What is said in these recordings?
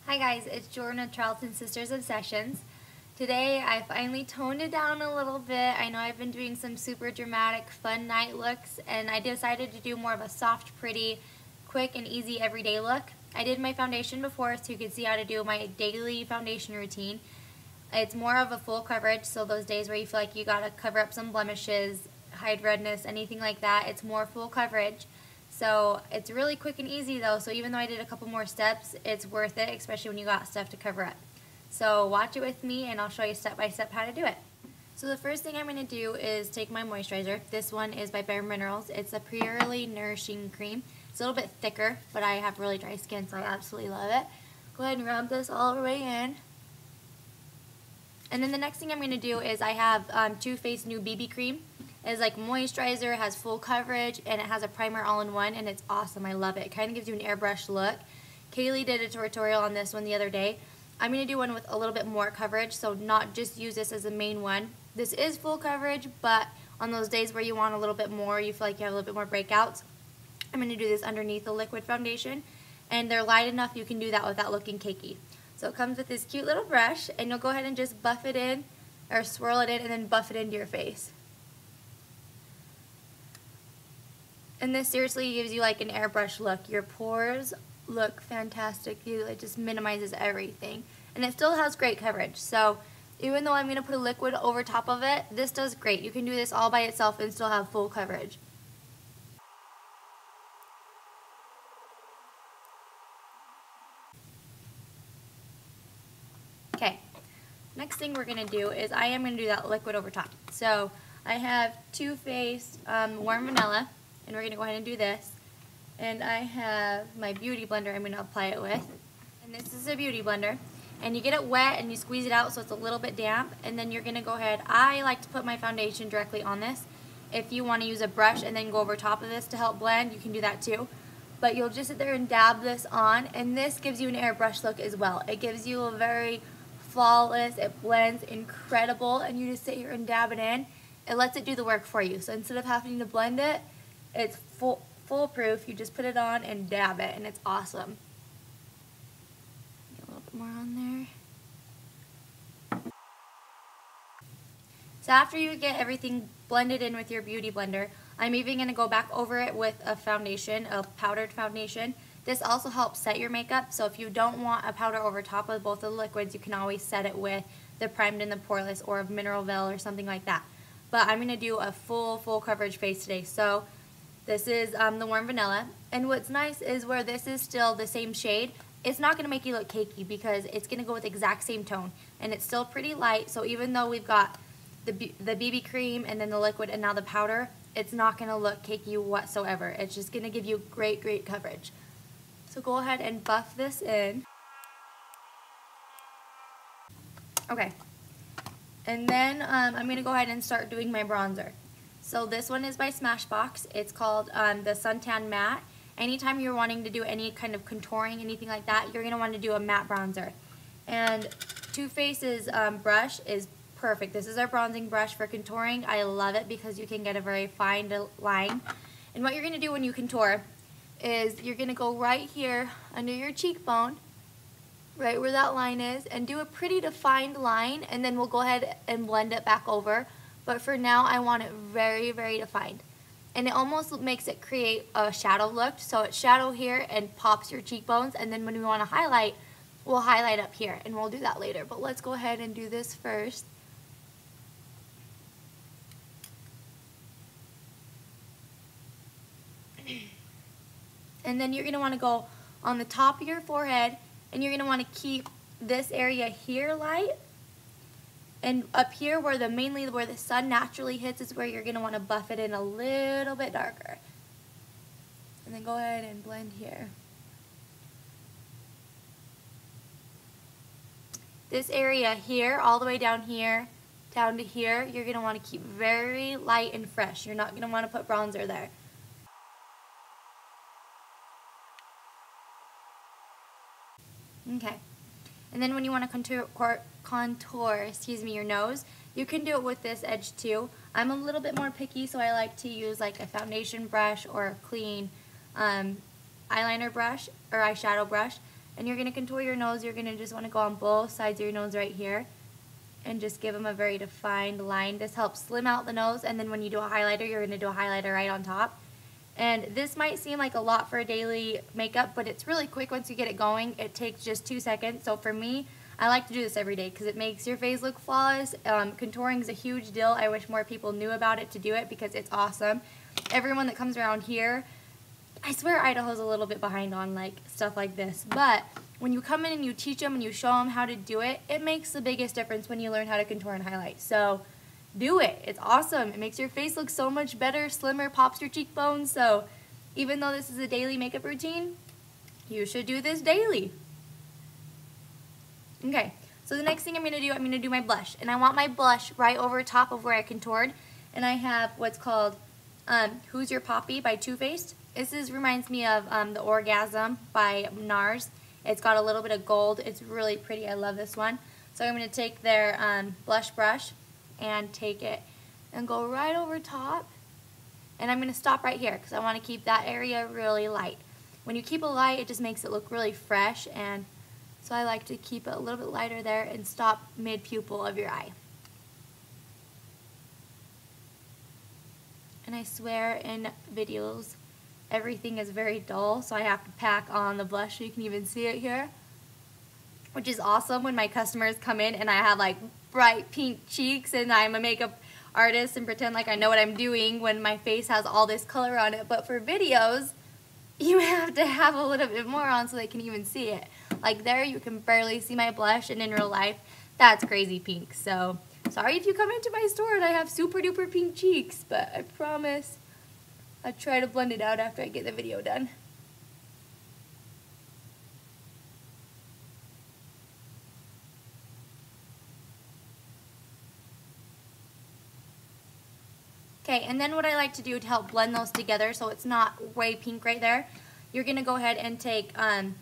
Hi guys, it's Jordan of Charlton Sisters Obsessions. Today I finally toned it down a little bit. I know I've been doing some super dramatic fun night looks and I decided to do more of a soft, pretty, quick and easy everyday look. I did my foundation before so you could see how to do my daily foundation routine. It's more of a full coverage, so those days where you feel like you gotta cover up some blemishes, hide redness, anything like that, it's more full coverage. So it's really quick and easy though, so even though I did a couple more steps, it's worth it, especially when you got stuff to cover up. So watch it with me and I'll show you step by step how to do it. So the first thing I'm going to do is take my moisturizer. This one is by Bare Minerals. It's a Purely Nourishing Cream. It's a little bit thicker, but I have really dry skin, so I absolutely love it. Go ahead and rub this all the way in. And then the next thing I'm going to do is I have Too Faced New BB Cream. It's like moisturizer, has full coverage, and it has a primer all in one, and it's awesome. I love it. It kind of gives you an airbrush look. Kaylee did a tutorial on this one the other day. I'm going to do one with a little bit more coverage, so not just use this as the main one. This is full coverage, but on those days where you want a little bit more, you feel like you have a little bit more breakouts, I'm going to do this underneath the liquid foundation, and they're light enough you can do that without looking cakey. So it comes with this cute little brush, and you'll go ahead and just buff it in, or swirl it in, and then buff it into your face. And this seriously gives you like an airbrush look. Your pores look fantastic. It just minimizes everything. And it still has great coverage. So even though I'm going to put a liquid over top of it, this does great. You can do this all by itself and still have full coverage. Okay, next thing we're going to do is I am going to do that liquid over top. So I have Too Faced Warm Vanilla. And we're going to go ahead and do this. And I have my beauty blender I'm going to apply it with. And this is a beauty blender. And you get it wet and you squeeze it out so it's a little bit damp. And then you're going to go ahead. I like to put my foundation directly on this. If you want to use a brush and then go over top of this to help blend, you can do that too. But you'll just sit there and dab this on. And this gives you an airbrush look as well. It gives you a very flawless, it blends incredible. And you just sit here and dab it in. It lets it do the work for you. So instead of having to blend it, it's foolproof. You just put it on and dab it, and it's awesome. Get a little bit more on there. So after you get everything blended in with your beauty blender, I'm even going to go back over it with a foundation, a powdered foundation. This also helps set your makeup, so if you don't want a powder over top of both of the liquids, you can always set it with the Primed and the Poreless or a Mineral Veil or something like that. But I'm going to do a full coverage face today. So this is the Warm Vanilla, and what's nice is where this is still the same shade, it's not going to make you look cakey because it's going to go with the exact same tone, and it's still pretty light, so even though we've got the BB cream and then the liquid and now the powder, it's not going to look cakey whatsoever. It's just going to give you great coverage. So go ahead and buff this in. Okay, and then I'm going to go ahead and start doing my bronzer. So this one is by Smashbox. It's called the Suntan Matte. Anytime you're wanting to do any kind of contouring, anything like that, you're going to want to do a matte bronzer. And Too Faced's brush is perfect. This is our bronzing brush for contouring. I love it because you can get a very fine line. And what you're going to do when you contour is you're going to go right here under your cheekbone, right where that line is, and do a pretty defined line, and then we'll go ahead and blend it back over. But for now, I want it very defined. And it almost makes it create a shadow look. So it's shadow here and pops your cheekbones. And then when we want to highlight, we'll highlight up here. And we'll do that later. But let's go ahead and do this first. And then you're going to want to go on the top of your forehead. And you're going to want to keep this area here light. And up here mainly where the sun naturally hits is where you're going to want to buff it in a little bit darker. And then go ahead and blend here. This area here, all the way down here, down to here, you're going to want to keep very light and fresh. You're not going to want to put bronzer there. Okay. And then when you want to contour your nose, you can do it with this edge too. I'm a little bit more picky, so I like to use like a foundation brush or a clean eyeliner brush or eyeshadow brush. And you're going to contour your nose. You're going to just want to go on both sides of your nose right here and just give them a very defined line. This helps slim out the nose, and then when you do a highlighter, you're going to do a highlighter right on top. And this might seem like a lot for a daily makeup, but it's really quick once you get it going. It takes just 2 seconds. So for me, I like to do this every day because it makes your face look flawless. Contouring is a huge deal. I wish more people knew about it to do it because it's awesome. Everyone that comes around here, I swear Idaho's a little bit behind on like stuff like this, but when you come in and you teach them and you show them how to do it, it makes the biggest difference when you learn how to contour and highlight. So do it. It's awesome. It makes your face look so much better, slimmer, pops your cheekbones. So even though this is a daily makeup routine, you should do this daily. Okay, so the next thing I'm going to do my blush. And I want my blush right over top of where I contoured. And I have what's called Who's Your Poppy by Too Faced. This reminds me of the Orgasm by NARS. It's got a little bit of gold. It's really pretty. I love this one. So I'm going to take their blush brush and take it and go right over top. And I'm going to stop right here because I want to keep that area really light. When you keep it light, it just makes it look really fresh. And so I like to keep it a little bit lighter there and stop mid-pupil of your eye. And I swear in videos, everything is very dull, so I have to pack on the blush so you can even see it here. Which is awesome when my customers come in and I have like bright pink cheeks and I'm a makeup artist and pretend like I know what I'm doing when my face has all this color on it. But for videos, you have to have a little bit more on so they can even see it. Like there, you can barely see my blush, and in real life, that's crazy pink. So sorry if you come into my store and I have super duper pink cheeks, but I promise I'll try to blend it out after I get the video done. Okay, and then what I like to do to help blend those together so it's not way pink right there, you're going to go ahead and take, I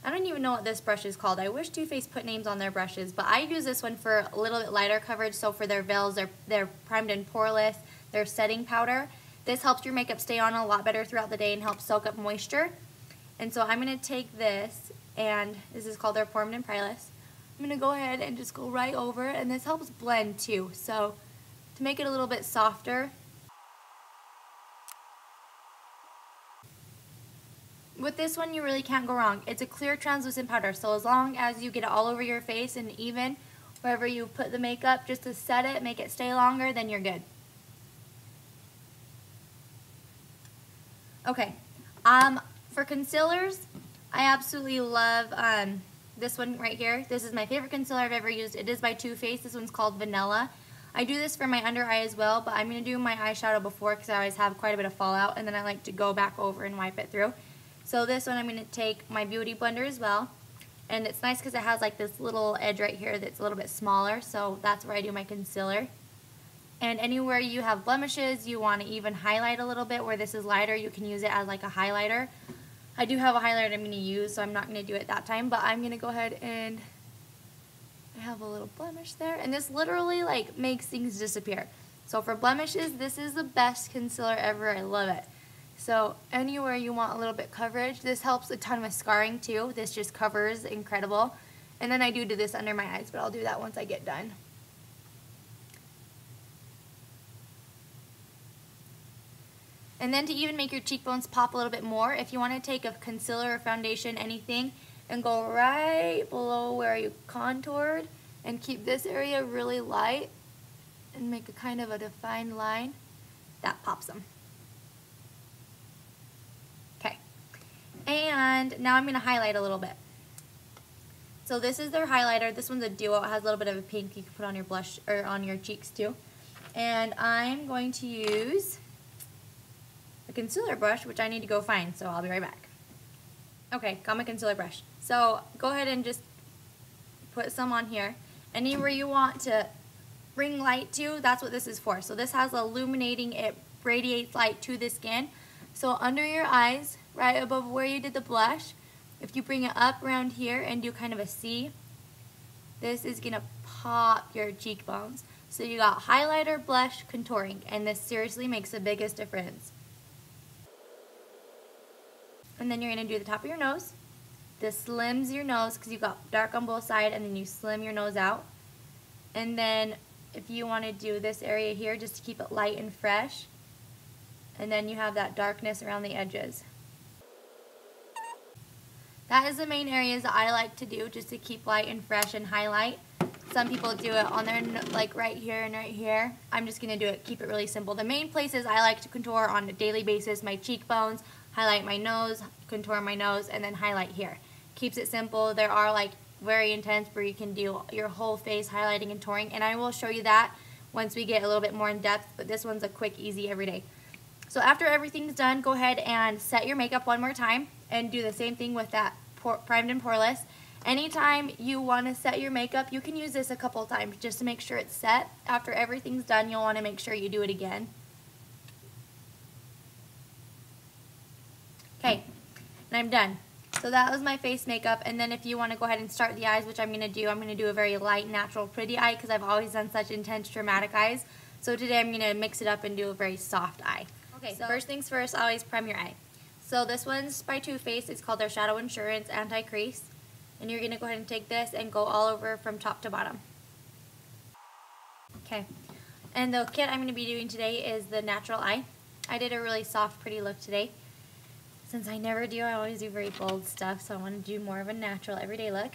don't even know what this brush is called. I wish Too Faced put names on their brushes, but I use this one for a little bit lighter coverage, so for their veils, they're primed and poreless, their setting powder. This helps your makeup stay on a lot better throughout the day and helps soak up moisture. And so I'm going to take this, and this is called their Formed and Prideless. I'm going to go ahead and just go right over, and this helps blend too. So to make it a little bit softer, with this one you really can't go wrong. It's a clear translucent powder, so as long as you get it all over your face and even wherever you put the makeup, just to set it, make it stay longer, then you're good. Okay, for concealers, I absolutely love this one right here. This is my favorite concealer I've ever used. It is by Too Faced. This one's called Vanilla. I do this for my under eye as well, but I'm going to do my eyeshadow before because I always have quite a bit of fallout, and then I like to go back over and wipe it through. So this one I'm going to take my Beauty Blender as well, and it's nice because it has like this little edge right here that's a little bit smaller, so that's where I do my concealer. And anywhere you have blemishes, you want to even highlight a little bit. Where this is lighter, you can use it as like a highlighter. I do have a highlighter I'm going to use, so I'm not going to do it that time, but I'm going to go ahead and I have a little blemish there, and this literally like makes things disappear. So for blemishes, this is the best concealer ever. I love it. So anywhere you want a little bit coverage, this helps a ton with scarring too. This just covers incredible. And then I do this under my eyes, but I'll do that once I get done. And then to even make your cheekbones pop a little bit more, if you want to take a concealer or foundation, anything, and go right below where you contoured and keep this area really light and make a kind of a defined line, that pops them. Okay, and now I'm going to highlight a little bit. So this is their highlighter. This one's a duo. It has a little bit of a pink you can put on your blush or on your cheeks too. And I'm going to use a concealer brush, which I need to go find, so I'll be right back. Okay, got my concealer brush. So go ahead and just put some on here. Anywhere you want to bring light to, that's what this is for. So this has illuminating, it radiates light to the skin. So under your eyes, right above where you did the blush, if you bring it up around here and do kind of a C, this is going to pop your cheekbones. So you got highlighter, blush, contouring, and this seriously makes the biggest difference. And then you're going to do the top of your nose. this slims your nose because you got dark on both sides, and then you slim your nose out. And then if you want to do this area here just to keep it light and fresh, and then you have that darkness around the edges. That is the main areas that I like to do just to keep light and fresh and highlight. Some people do it on their, like right here and right here. I'm just going to do it, keep it really simple. The main places I like to contour on a daily basis, my cheekbones, highlight my nose, contour my nose, and then highlight here. Keeps it simple. There are like very intense where you can do your whole face highlighting and contouring, and I will show you that once we get a little bit more in depth, but this one's a quick, easy, everyday. So after everything's done, go ahead and set your makeup one more time and do the same thing with that primed and poreless. Anytime you want to set your makeup, you can use this a couple times just to make sure it's set. After everything's done, you'll want to make sure you do it again. Okay, and I'm done. So that was my face makeup, and then if you want to go ahead and start the eyes, which I'm going to do a very light, natural, pretty eye because I've always done such intense, dramatic eyes. So today I'm going to mix it up and do a very soft eye. Okay, so first things first, always prime your eye. So this one's by Too Faced. It's called their Shadow Insurance Anti-Crease. And you're going to go ahead and take this and go all over from top to bottom. Okay, and the kit I'm going to be doing today is the natural eye. I did a really soft, pretty look today. Since I never do, I always do very bold stuff, so I want to do more of a natural, everyday look.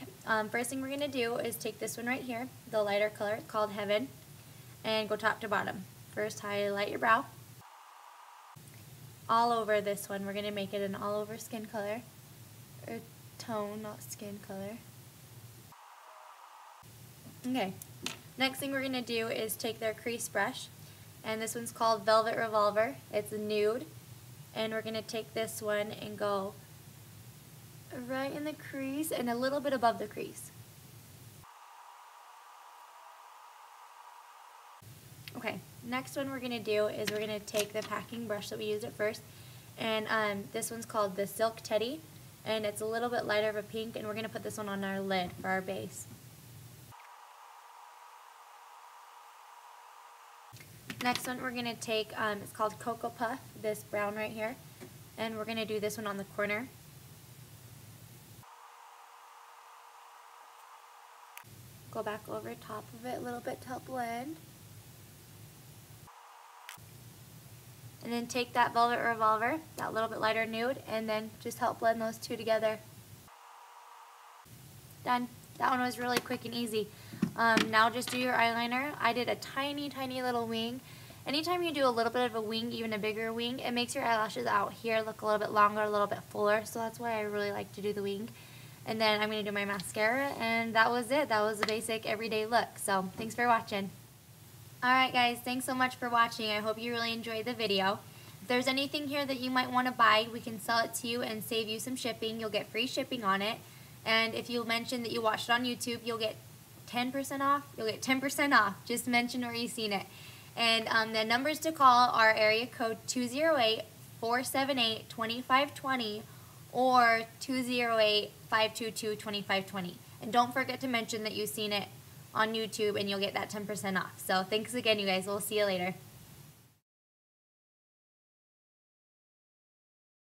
First thing we're going to do is take this one right here, the lighter color, it's called Heaven, and go top to bottom. First, highlight your brow. All over this one, we're going to make it an all-over skin color, or tone, not skin color. Okay, next thing we're going to do is take their crease brush, and this one's called Velvet Revolver. It's a nude, and we're going to take this one and go right in the crease and a little bit above the crease. Okay, next one we're going to do is we're going to take the packing brush that we used at first, and this one's called the Silk Teddy, and it's a little bit lighter of a pink, and we're going to put this one on our lid for our base. Next one we're going to take, it's called Cocoa Puff, this brown right here, and we're going to do this one on the corner. Go back over top of it a little bit to help blend. And then take that Velvet Revolver, that little bit lighter nude, and then just help blend those two together. Done. That one was really quick and easy. Now just do your eyeliner. I did a tiny, tiny little wing. Anytime you do a little bit of a wing, even a bigger wing, it makes your eyelashes out here look a little bit longer, a little bit fuller, so that's why I really like to do the wing. And then I'm going to do my mascara, and that was it. That was the basic everyday look. So thanks for watching. Alright guys, thanks so much for watching. I hope you really enjoyed the video. If there's anything here that you might want to buy, we can sell it to you and save you some shipping. You'll get free shipping on it. And if you mention that you watched it on YouTube, you'll get 10% off. You'll get 10% off. Just mention where you've seen it. And the numbers to call are area code 208-478-2520 or 208-522-2520. And don't forget to mention that you've seen it on YouTube, and you'll get that 10% off. So thanks again, you guys. We'll see you later.